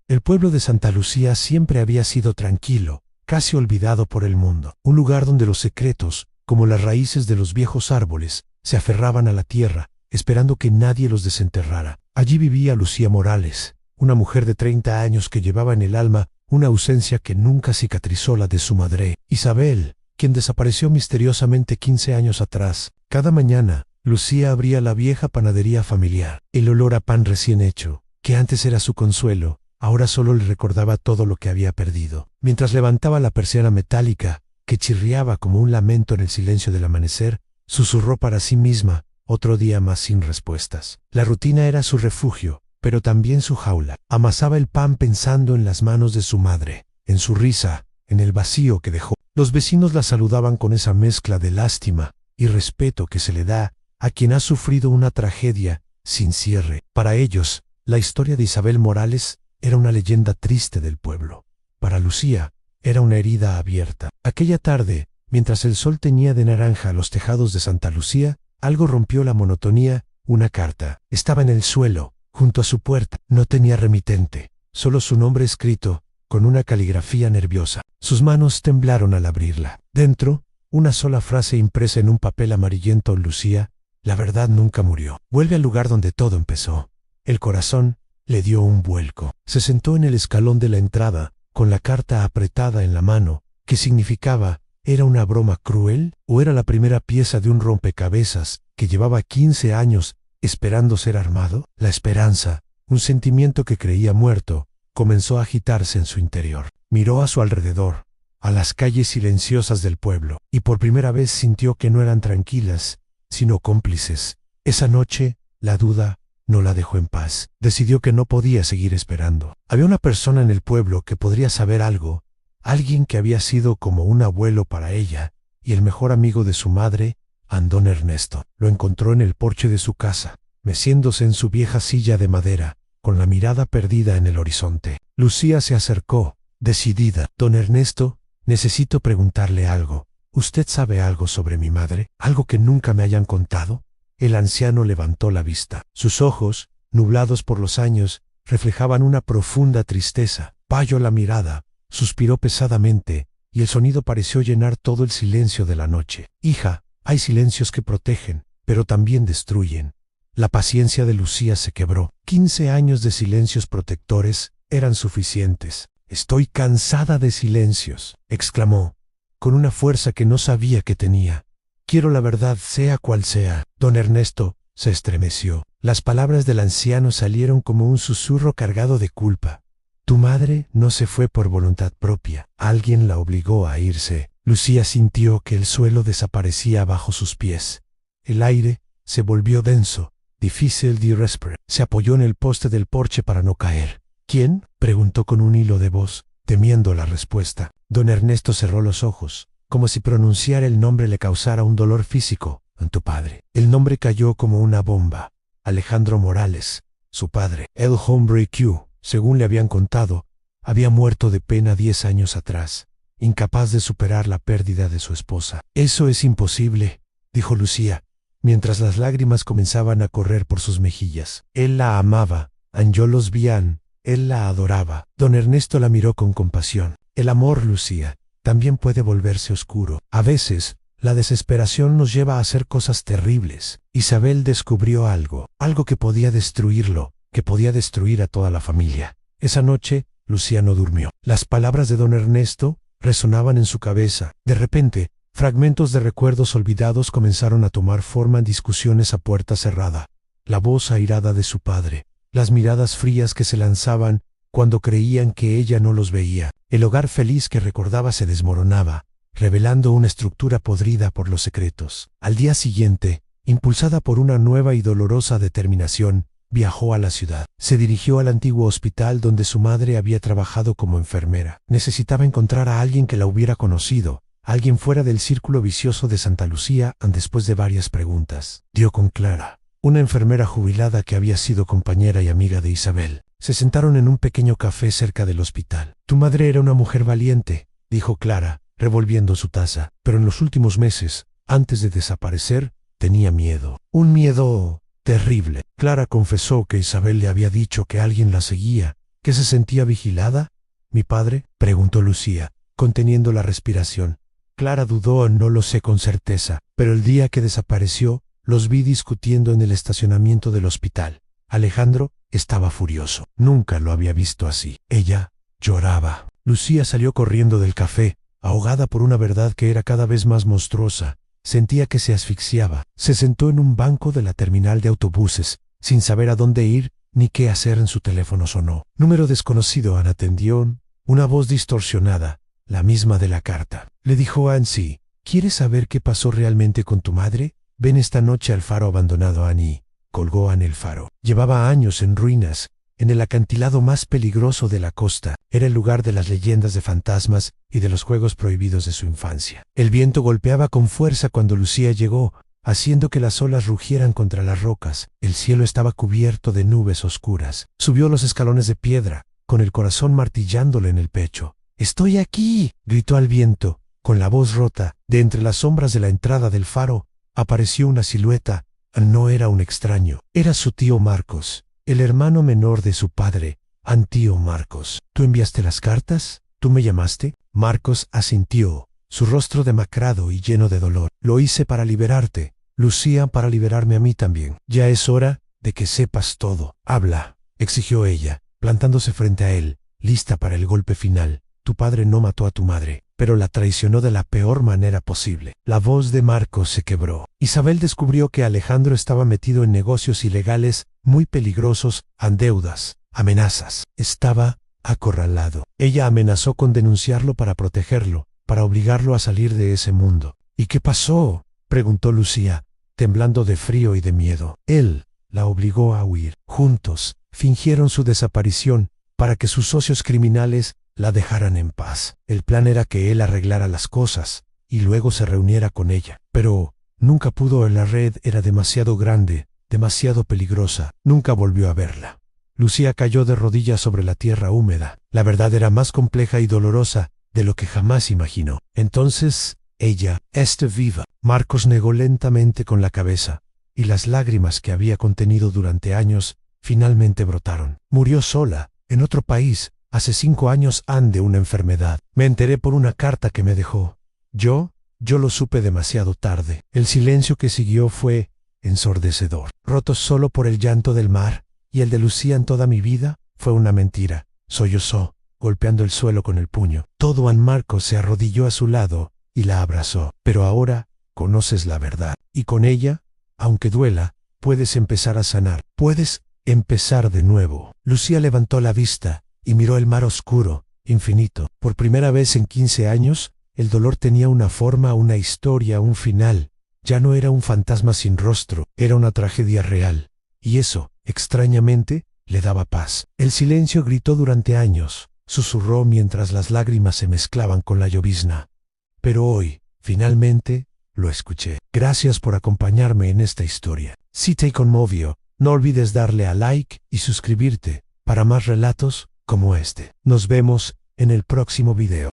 El pueblo de Santa Lucía siempre había sido tranquilo, casi olvidado por el mundo. Un lugar donde los secretos, como las raíces de los viejos árboles, se aferraban a la tierra, esperando que nadie los desenterrara. Allí vivía Lucía Morales, una mujer de 30 años que llevaba en el alma una ausencia que nunca cicatrizó, la de su madre, Isabel, quien desapareció misteriosamente 15 años atrás. Cada mañana, Lucía abría la vieja panadería familiar. El olor a pan recién hecho, que antes era su consuelo, ahora solo le recordaba todo lo que había perdido. Mientras levantaba la persiana metálica, que chirriaba como un lamento en el silencio del amanecer, susurró para sí misma: otro día más sin respuestas. La rutina era su refugio, pero también su jaula. Amasaba el pan pensando en las manos de su madre, en su risa, en el vacío que dejó. Los vecinos la saludaban con esa mezcla de lástima y respeto que se le da a quien ha sufrido una tragedia sin cierre. Para ellos, la historia de Isabel Morales era una leyenda triste del pueblo. Para Lucía, era una herida abierta. Aquella tarde, mientras el sol teñía de naranja los tejados de Santa Lucía, algo rompió la monotonía. Una carta. Estaba en el suelo, junto a su puerta. No tenía remitente, solo su nombre escrito, con una caligrafía nerviosa. Sus manos temblaron al abrirla. Dentro, una sola frase impresa en un papel amarillento: Lucía, la verdad nunca murió. Vuelve al lugar donde todo empezó. El corazón le dio un vuelco. Se sentó en el escalón de la entrada, con la carta apretada en la mano. ¿Qué significaba? ¿Era una broma cruel? ¿O era la primera pieza de un rompecabezas que llevaba 15 años esperando ser armado? La esperanza, un sentimiento que creía muerto, comenzó a agitarse en su interior. Miró a su alrededor, a las calles silenciosas del pueblo, y por primera vez sintió que no eran tranquilas, sino cómplices. Esa noche, la duda no la dejó en paz. Decidió que no podía seguir esperando. Había una persona en el pueblo que podría saber algo, alguien que había sido como un abuelo para ella, y el mejor amigo de su madre, don Ernesto. Lo encontró en el porche de su casa, meciéndose en su vieja silla de madera, con la mirada perdida en el horizonte. Lucía se acercó, decidida. Don Ernesto, necesito preguntarle algo. ¿Usted sabe algo sobre mi madre? ¿Algo que nunca me hayan contado? El anciano levantó la vista. Sus ojos, nublados por los años, reflejaban una profunda tristeza. Bajó la mirada, suspiró pesadamente, y el sonido pareció llenar todo el silencio de la noche. Hija, hay silencios que protegen, pero también destruyen. La paciencia de Lucía se quebró. 15 años de silencios protectores eran suficientes. Estoy cansada de silencios, exclamó, con una fuerza que no sabía que tenía. Quiero la verdad, sea cual sea. Don Ernesto se estremeció. Las palabras del anciano salieron como un susurro cargado de culpa. Tu madre no se fue por voluntad propia. Alguien la obligó a irse. Lucía sintió que el suelo desaparecía bajo sus pies. El aire se volvió denso, difícil de respirar. Se apoyó en el poste del porche para no caer. ¿Quién?, preguntó con un hilo de voz, temiendo la respuesta. Don Ernesto cerró los ojos, como si pronunciar el nombre le causara un dolor físico. Tu padre. El nombre cayó como una bomba. Alejandro Morales, su padre. El hombre que, según le habían contado, había muerto de pena 10 años atrás, incapaz de superar la pérdida de su esposa. Eso es imposible, dijo Lucía, mientras las lágrimas comenzaban a correr por sus mejillas. Él la amaba, Angelos Vian, él la adoraba. Don Ernesto la miró con compasión. El amor, Lucía, también puede volverse oscuro. A veces, la desesperación nos lleva a hacer cosas terribles. Isabel descubrió algo que podía destruirlo, que podía destruir a toda la familia. Esa noche, Lucía no durmió. Las palabras de don Ernesto resonaban en su cabeza. De repente, fragmentos de recuerdos olvidados comenzaron a tomar forma en discusiones a puerta cerrada. La voz airada de su padre, las miradas frías que se lanzaban cuando creían que ella no los veía. El hogar feliz que recordaba se desmoronaba, revelando una estructura podrida por los secretos. Al día siguiente, impulsada por una nueva y dolorosa determinación, viajó a la ciudad. Se dirigió al antiguo hospital donde su madre había trabajado como enfermera. Necesitaba encontrar a alguien que la hubiera conocido, alguien fuera del círculo vicioso de Santa Lucía. Después de varias preguntas, dio con Clara, una enfermera jubilada que había sido compañera y amiga de Isabel. Se sentaron en un pequeño café cerca del hospital. Tu madre era una mujer valiente, dijo Clara, revolviendo su taza, pero en los últimos meses, antes de desaparecer, tenía miedo. Un miedo terrible. Clara confesó que Isabel le había dicho que alguien la seguía, ¿Que se sentía vigilada? ¿Mi padre?, preguntó Lucía, conteniendo la respiración. Clara dudó, no lo sé con certeza, pero el día que desapareció, los vi discutiendo en el estacionamiento del hospital. Alejandro estaba furioso. Nunca lo había visto así. Ella lloraba. Lucía salió corriendo del café, ahogada por una verdad que era cada vez más monstruosa. Sentía que se asfixiaba. Se sentó en un banco de la terminal de autobuses, sin saber a dónde ir ni qué hacer. En su teléfono sonó. Número desconocido. Ana atendió. Una voz distorsionada, la misma de la carta. Le dijo Ansi: ¿quieres saber qué pasó realmente con tu madre? Ven esta noche al faro abandonado. Annie colgó en el faro. Llevaba años en ruinas, en el acantilado más peligroso de la costa. Era el lugar de las leyendas de fantasmas y de los juegos prohibidos de su infancia. El viento golpeaba con fuerza cuando Lucía llegó, haciendo que las olas rugieran contra las rocas. El cielo estaba cubierto de nubes oscuras. Subió los escalones de piedra, con el corazón martillándole en el pecho. «¡Estoy aquí!», gritó al viento, con la voz rota. De entre las sombras de la entrada del faro, apareció una silueta. No era un extraño, era su tío Marcos, el hermano menor de su padre. «Tío Marcos, ¿tú enviaste las cartas? ¿Tú me llamaste?». Marcos asintió, su rostro demacrado y lleno de dolor. «Lo hice para liberarte, Lucía, para liberarme a mí también. Ya es hora de que sepas todo». «Habla», exigió ella, plantándose frente a él, lista para el golpe final. «Tu padre no mató a tu madre, pero la traicionó de la peor manera posible». La voz de Marcos se quebró. Isabel descubrió que Alejandro estaba metido en negocios ilegales muy peligrosos, en deudas, amenazas. Estaba acorralado. Ella amenazó con denunciarlo para protegerlo, para obligarlo a salir de ese mundo. «¿Y qué pasó?», preguntó Lucía, temblando de frío y de miedo. Él la obligó a huir. Juntos fingieron su desaparición para que sus socios criminales la dejaran en paz. El plan era que él arreglara las cosas y luego se reuniera con ella. Pero nunca pudo. La red era demasiado grande, demasiado peligrosa. Nunca volvió a verla. Lucía cayó de rodillas sobre la tierra húmeda. La verdad era más compleja y dolorosa de lo que jamás imaginó. Entonces, ella está viva. Marcos negó lentamente con la cabeza, y las lágrimas que había contenido durante años finalmente brotaron. Murió sola, en otro país, hace 5 años, de una enfermedad. Me enteré por una carta que me dejó. Yo lo supe demasiado tarde. El silencio que siguió fue ensordecedor. Roto solo por el llanto del mar y el de Lucía. En toda mi vida fue una mentira. Sollozó, golpeando el suelo con el puño. Todo. Marcos se arrodilló a su lado y la abrazó. Pero ahora conoces la verdad. Y con ella, aunque duela, puedes empezar a sanar. Puedes empezar de nuevo. Lucía levantó la vista y miró el mar oscuro, infinito. Por primera vez en 15 años, el dolor tenía una forma, una historia, un final. Ya no era un fantasma sin rostro, era una tragedia real. Y eso, extrañamente, le daba paz. El silencio gritó durante años, susurró mientras las lágrimas se mezclaban con la llovizna. Pero hoy, finalmente, lo escuché. Gracias por acompañarme en esta historia. Si te conmovió, no olvides darle a like y suscribirte para más relatos como este. Nos vemos en el próximo video.